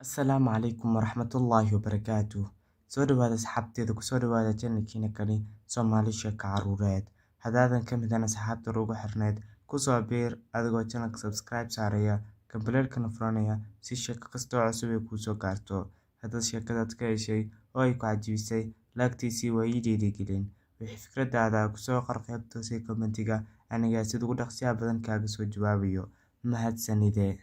Asalaamu calaykum waraxmatullaahi wabarakaatuh. Soo dhawaada asxaabteeda kusoo dhawaada channelkiina kani Soomaali Sheeko Caruureed. Haddaadan ka mid ahaan asxaabta ugu xirneed kusoo biir adigoo channelka subscribe saaraya gambaleelkana furanaya si sheeko kasta oo cusub ay kuu soo gaarto. Haddaad sheekadaad ka heshay oo ay ku cajabisay laagtiisii waa ii dhiirigelin. Wixii fikradaada kusoo qor qaybta hoose commentiga aniga sida ugu dhaqsiyaha badan kaaga soo jawaabayo. Mahadsanidee.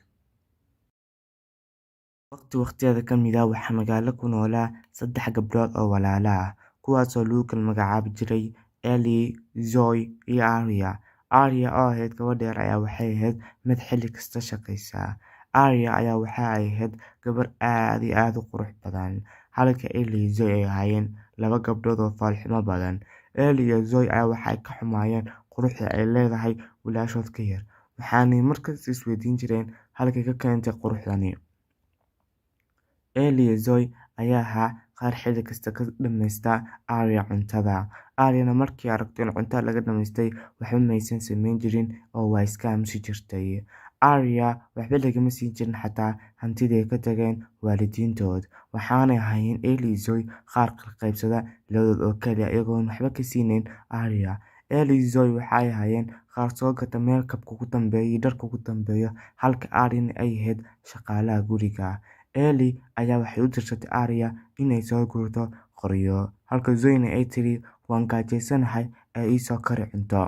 Waqtiyada ka mid ah waxaa magaalo ku noolaa 3 gabdhood oo walaalo ah, kuwaasoo lagu kala magacaabi jiray Ellie, Zoe iyo Aria. Aria oo ahayd gabadha yar ayaa waxay ahayd mid xilli kasta shaqaysa. Aria ayaa waxa ay ahayd gabar aad iyo aad u qurux badan, halka Ellie iyo Zoe ay ahaayeen 2 gabdhood oo foolxumo badan. Ellie iyo Zoe ayaa waxay ka xumaayeen quruxda ay leedahay walaashood ka yar, waxaanay markasta isweydiin jireen halkay ka keentay quruxdani. Ellie iyo Zoe ayaa ahaa qaar xilli kasta ka dhammaysta Aria cuntada. Ariana markii ay aragto in cuntada laga dhamaystay waxba maysan samayn jirin oo waa iska aamusi jirtay. Aria waxba lagama siin jirin xataa hantidii ay ka tageen waalidiintood, waxaanay ahaayeen Ellie iyo Zoe qaar kala qaybsada labadood oo kaliya iyagoon waxba ka siinayn Aria. Ellie iyo Zoe waxay ahaayeen qaar soo gata meelkabka ugu dambeeya iyo dharka ugu dambeeya, halka Ariana ay ahayd shaqaalaha guriga. Ellie ayaa waxay u dirsatay Aria inay soo gurto qoryo, halka Zoe ay tiri waan gaajaysanahay ee ii soo kari cunto.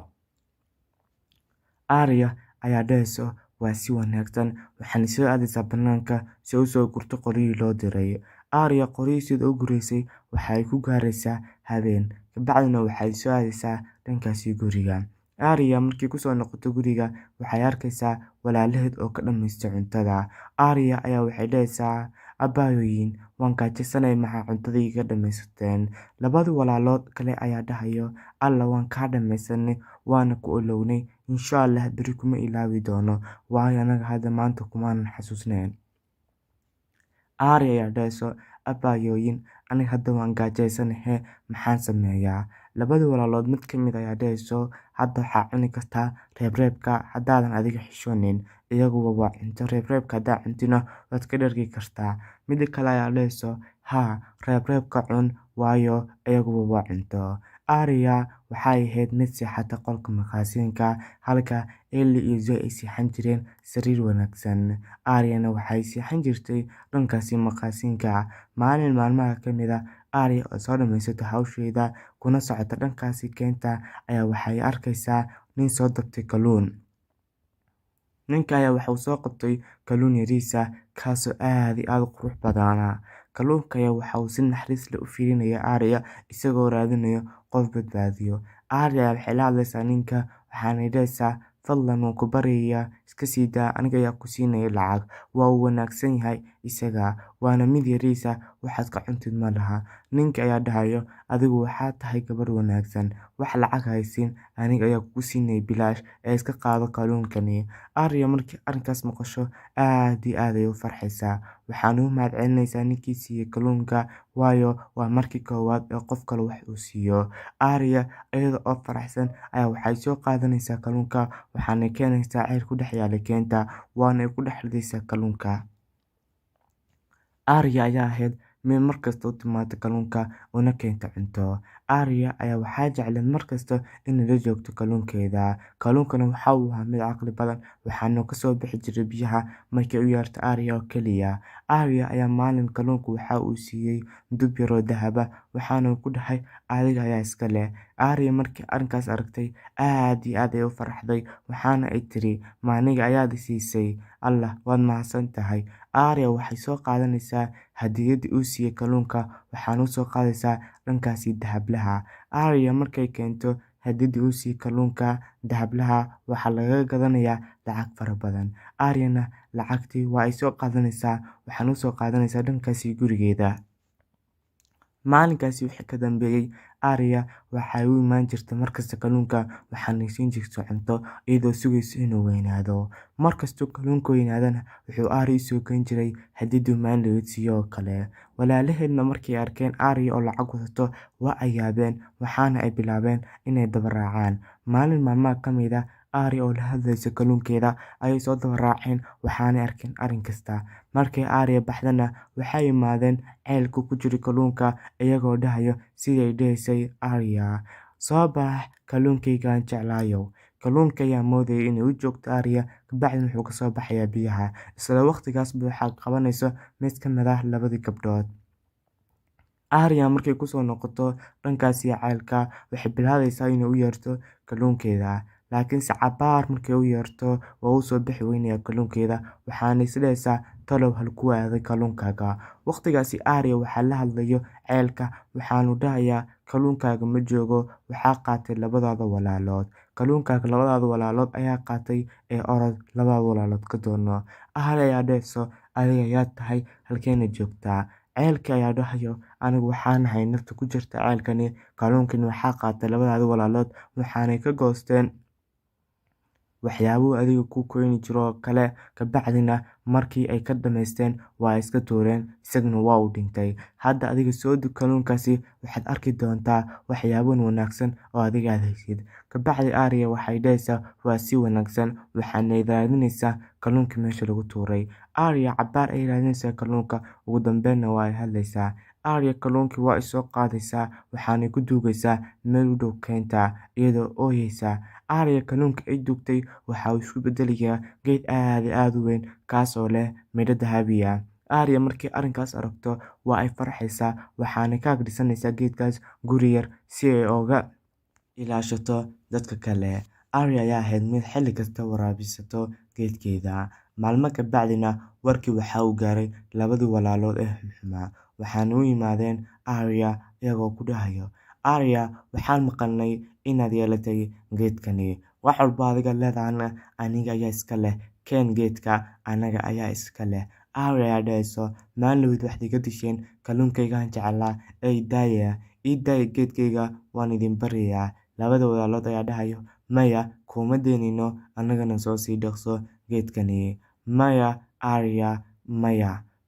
Aria ayaa dhahaysa waa si wanaagsan, waxaana soo aadaysaa bannaanka si ay u soo gurto qoryihii loo diray. Aria qoryihii sida u guraysay waxay ku gaaraysaa habeen, kabacdina waxay soo aadaysaa dhankaasi guriga. Aria markii kusoo noqoto guriga waxay arkaysaa walaalaheed oo ka dhamaystay cuntada. Aria ayaa waxay dhahaysaa aabbayoyin waan gaajaysanahay maxaa cuntada iga dhamaysateen. Labada walaalood kale ayaa dhahayo alla waan kaa dhamaysanay waana ku olownay, insha Allah beri kuma ilaawi doono, waayo anaga hadda maanta kumaanan xasuusnayn. Aria ayaa dhahayso aabbayoyin aniga hadda waan gaajaysanahay maxaan sameeyaa. Labada walaalood mid ka mid ayaa dhahayso hadda waxaa cuni kartaa reebreebka haddaadan adiga xishoonin, iyaguba waa cunto, reebreebka haddaa cuntina waad ka dhergi kartaa. Mida kale ayaa dhahayso haa reebreebka cun waayo iyaguba waa cunto. Aria waxay ahayd mid seexata qolka maqaasiinka, halka Ellie iyo Zoe ay seexan jireen sariir wanaagsan. Ariana waxay seexan jirtay dhankaasi maqaasiinka. Maalin maalmaha ka mid ah Aria oo soo dhamaysata hawsheeda kuna socota dhankaasi keenta ayaa waxay arkaysaa nin soo dabtay kalluun. Ninka ayaa waxa uu soo qabtay kalluun yariis ah kaasoo aad iyo aad u qurux badanaa. Kalluunka ayaa waxa uu si naxariis leh u fiirinaya Aria isagoo raadinayo qof badbaadiyo. Aria waxay la hadlaysaa ninka waxaanay dhahaysaa fadlan waan ku baryayaa iska sii daa, aniga ayaa ku siinaya lacag, waa uu wanaagsan yahay isaga, waana mid yariis ah waxaad ka cuntid ma laha. Ninka ayaa dhahayo adigu waxaad tahay gabar wanaagsan, wax lacag haysin, aniga ayaa kugu siinaya bilaash ee iska qaado kalluunkani. Aria markii arrinkaas maqasho aad iyo aad ayay u farxaysaa, waxaana u mahadcelinaysaa ninkii siiyay kalluunka, waayo waa markii koowaad ee qof kale wax uu siiyo. Aria iyada oo faraxsan ayaa waxay soo qaadanaysaa kalluunka, waxaana keenaysaa ceel ku dhex yaala keenta, waana ku dhex ridaysaa kalluunka. Aria ayaa ahayd mid markasta u timaada kalluunka una keenta cunto. Aria ayaa waxaa jecleed markasta inay la joogto kalluunkeeda. Kalluunkana waxa uu ahaa mid caqli badan, waxaana kasoo bixi jiray biyaha markay u yeerto Aria oo keliya. Aria ayaa maalin kalluunka waxa uu siiyey dub yar oo dahab ah, waxaana ku dhahay adiga ayaa iska leh. Aria markii arrinkaas aragtay aad iyo aad ayay u faraxday, waxaana ay tiri ma aniga ayaad i siisay, allah waad mahadsan tahay. Aria waxay soo qaadanaysaa hadiyadii uu siiyey kalluunka, waxaana u soo qaadaysaa dhankaasi dahablaha. Aria markay keento hadiyadii uu siiyey kalluunka dahablaha waxaa laga gadanayaa lacag fara badan. Ariana lacagtii waa ay soo qaadanaysaa, waxaana u soo qaadanaysaa dhankaasi gurigeeda. Maalinkaasi wixii ka dambeeyay Aria waxay u imaan jirtay markasta kalluunka, waxaana siin jirtay cunto iyadoo sugaysa inuu weynaado. Markastuu kalluunka weynaadana wuxuu Aria u soo geyn jiray hadiyadii maalin laga siiyay oo kale. Walaalaheedna markay arkeen Aria oo lacag wadato waa ay yaabeen, waxaana ay bilaabeen inay daba raacaan. Maalin maalmaha ka mid ah Arya oo la hadlaysa kalluunkeeda ayay soo daba raaceen waxaanay arkeen arrin kasta. Markay Arya baxdana waxay yimaadeen ceelka ku jira kalluunka iyagoo dhahayo sidii ay dhahaysay Arya, soo bax kalluunkaygaan jeclaayow. Kalluunka ayaa moodayay inay u joogto Arya, kabacdina wuxuu kasoo baxayaa biyaha. Isla waqtigaasba waxaa qabanayso mid ka mid ah labadii gabdhood. Arya markay kusoo noqoto dhankaas iyo ceelka waxay bilaabaysaa inay u yeerto kalluunkeeda, laakiinse cabaar markay u yeerto waa uu soo bixi weynaya kalluunkeeda waxaana is dhahaysaa talow halkuu aaday kalluunkaaga. Waqtigaasi Arya waxaa la hadlayo ceelka waxaanu dhahayaa kalluunkaaga ma joogo, waxaa qaatay labadaada walaalood. Kalluunkaaga labadaada walaalood ayaa qaatay ee orod labada walaalood ka doono. Arya ayaa dhahayso adiga yaa tahay halkeena joogtaa. Ceelka ayaa dhahayo anigu waxaan ahay nafta ku jirta ceelkani, kalluunkani waxaa qaatay labadaada walaalood waxaanay ka goosteen waxyaabuu adiga ku keeni jiro oo kale. Kabacdina markii ay ka dhamaysteen waa iska tuureen isaguna waa uu dhintay. Hadda adiga soo dug kalluunkaasi waxaad arki doontaa waxyaaban wanaagsan oo adiga aad haysid. Kabacdi Arya waxay dhahaysaa waa si wanaagsan waxaanay raadinaysaa kalluunkii meesha lagu tuuray. Arya cabaar ay raadinaysaa kalluunka ugu dambeynna waa ay hadlaysaa. Arya kalluunkii waa isoo qaadaysaa waxaanay ku duugaysaa meel u dhow keenta iyadoo ooyeysa. Arya kalluunka ay duugtay waxa uu isku bedelayaa geed aad iyo aad u weyn kaasoo leh midho dahabi ah. Arya markay arrinkaas aragto waa ay farxaysaa waxaanay ka ag dhisanaysaa geedkaas guri yar si ay uga ilaashato dadka kale. Arya ayaa ahayd mid xilli kasta waraabisato geedkeeda. Maalmo ka bacdina warkii waxa uu gaaray labadii walaalood ee xumaa waxaana u yimaadeen Arya iyagoo ku dhahayo Arya waxaan maqalnay inaad yeelatay geedkani, wax walba adiga leedahana aniga ayaa iska leh, keen geedka anaga ayaa iska leh. Arya ayaa dhahayso maalin waxaad iga disheen kalluunkaygaan jeclaa ee ii daaya geedkayga waan idin baryayaa. Labada walaalood ayaa dhahayo maya kuma daynayno annagana soo sii dhaqso geedkani. Maya Arya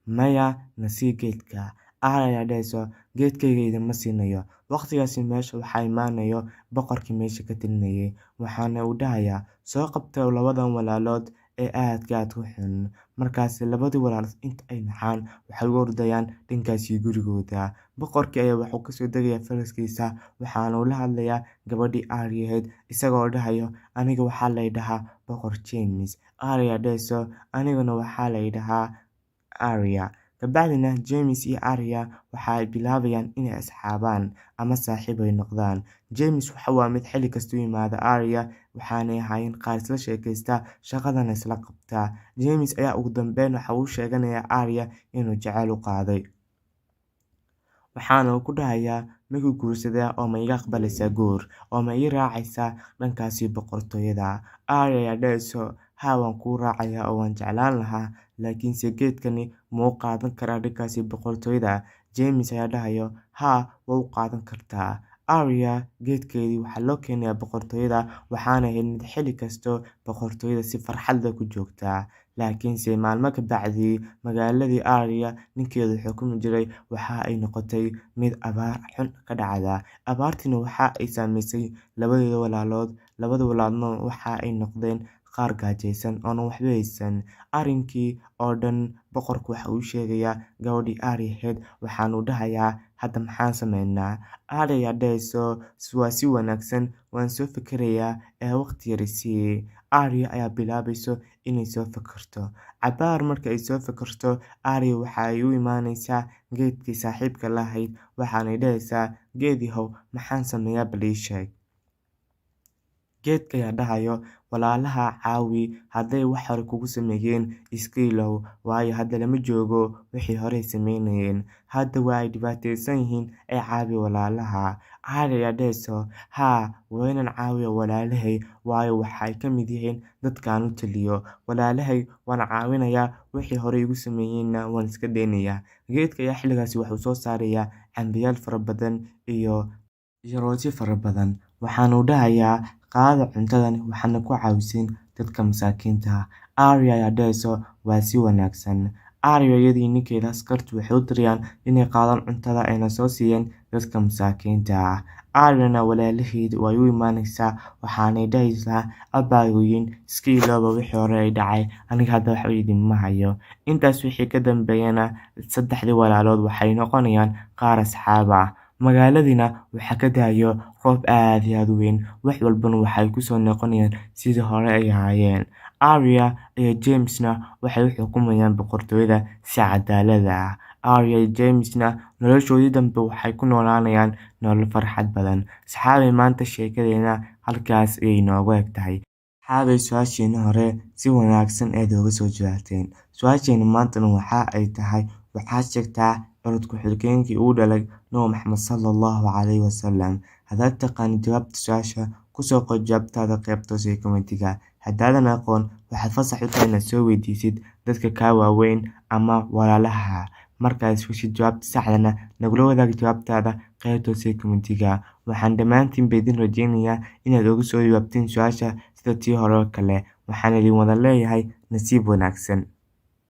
maya na sii geedka. Arya ayaa dhahayso geedkayga idinma siinayo. Waqtigaasi meesha waxaa imaanayo boqorkii meesha ka talinayay waxaana uu dhahayaa soo qabta labadan walaalood ee aadka u xun. Markaas labadii walaalood inta ay naxaan waxay u ordayaan dhankaasi gurigooda. Boqorkii ayaa wuxuu kasoo degayaa faraskiisa waxaana uu la hadlayaa gabadhii Arya ahayd isagoo dhahayo aniga waxaa la dhahaa boqor James. Arya ayaa dhahayso aniguna waxaa la dhahaa Arya. Kabacdina James iyo Arya waxa ay bilaabayaan inay asxaabaan ama saaxiib ay noqdaan. James waa mid xilli kasta u yimaada Arya waxaanay ahaayeen qaar isla sheekaysta shaqadana isla qabta. James ayaa ugu dambeyn waxa uu sheeganayaa Arya inuu jacayl u qaaday waxaana uu ku dhahayaa markuu guursadaa oo ma iga aqbalaysaa guur oo ma ii raacaysaa dhankaasi boqortooyada. Arya ayaa dhahayso haa waan kuu raacayaa oo waan jeclaan lahaa laakiinse geedkani ma u qaadan karaa dhankaasi boqortooyada. James ayaa dhahayo haa waa u qaadan kartaa. Arya geedkeedii waxaa loo keenayaa boqortooyada waxaana ahayd mid xilli kasto boqortooyada si farxad leh ku joogta. Laakiinse maalmo ka bacdi magaaladii Arya ninkeedu xukumi jiray waxa ay noqotay mid abaar xun ka dhacda. Abaartiina waxa ay saameysay labadeeda walaalood. Labada walaaloodna waxa ay noqdeen qaar gaajaysan oona waxba haysan. Arrinkii oo dhan boqorku waxa uu sheegayaa gabadhii Arya ahayd waxaanu dhahayaa hadda maxaan sameynaa. Arya ayaa dhahayso waa si wanaagsan waan soo fikirayaa ee waqti yar i sii. Arya ayaa bilaabayso inay soo fikirto. Cabaar marka ay soo fikirto Arya waxa ay u imaanaysaa geedkii saaxiibka la ahayd waxaanay dhahaysaa geedihow maxaan sameeyaa bal ii sheeg. Geedka ayaa dhahayo walaalaha caawi hadday wax hore kugu sameeyeen iska ilow waayo hadda lama joogo wixii hore sameynayeen. Hadda waa ay dhibaataysan yihiin ee caawi walaalaha. Arya ayaa dhahayso haa waa inaan caawiyo walaalahay waayo waxa ay ka mid yihiin dadkaan u taliyo. Walaalahay waan caawinayaa wixii hore igu sameeyeenna waan iska daynayaa. Geedka ayaa xilligaasi wuxuu soo saarayaa cambiyaal fara badan iyo rooti fara badan waxaana uu dhahayaa qaada cuntadan waxaana ku caawisin dadka masaakiinta ah. Arya ayaa dhahayso waa si wanaagsan. Arya iyadii ninkeeda askartu waxay u dirayaan inay qaadaan cuntada ayna soo siiyeen dadka masaakiinta ah. Aryana walaalaheed way u imaanaysaa waxaanay dhahaysaa abaayoyin iska ilooba wixii hore ay dhacay, aniga hadda waxba idinma hayo. Intaas wixii ka dambeeyana saddexdii walaalood waxay noqonayaan qaar asxaab ah. Magaaladiina waxaa ka da'ayo roob aad iyo aad u weyn, wax walbana waxay ku soo noqonayaan sidii hore ay ahaayeen. Arya iyo Jamesna waxay u xukumayaan boqortooyada si cadaalad ah. Arya iyo Jamesna noloshoodii dambe waxay ku noolaanayaan nolol farxad badan. Asxaabay maanta sheekadeena halkaas ayay inoogu eg tahay. Asxaabay su-aashiina hore si wanaagsan eed uga soo jawaabteen. Su-aasheena maantana waxa ay tahay waxaad sheegtaa orod ku-xigeenkii uu dhalay Nabi Maxamed sallallahu calayhi wasallam. Haddaad taqaan jawaabta su-aasha ku soo qor jawaabtaada qaybta hoose ee kommentiga. Haddaadan aqoon waxaad fasax u tahay inaad soo weydiisid dadka kaa waaweyn ama walaalaha. Markaad heshid jawaabta saxdana nagula wadaag jawaabtaada qaybta hoose ee kommentiga. Waxaan dhammaantiin idin rajaynayaa inaad uga soo jawaabtiin su-aasha sida tii hore oo kale. Waxaan idin wada leeyahay nasiib wanaagsan.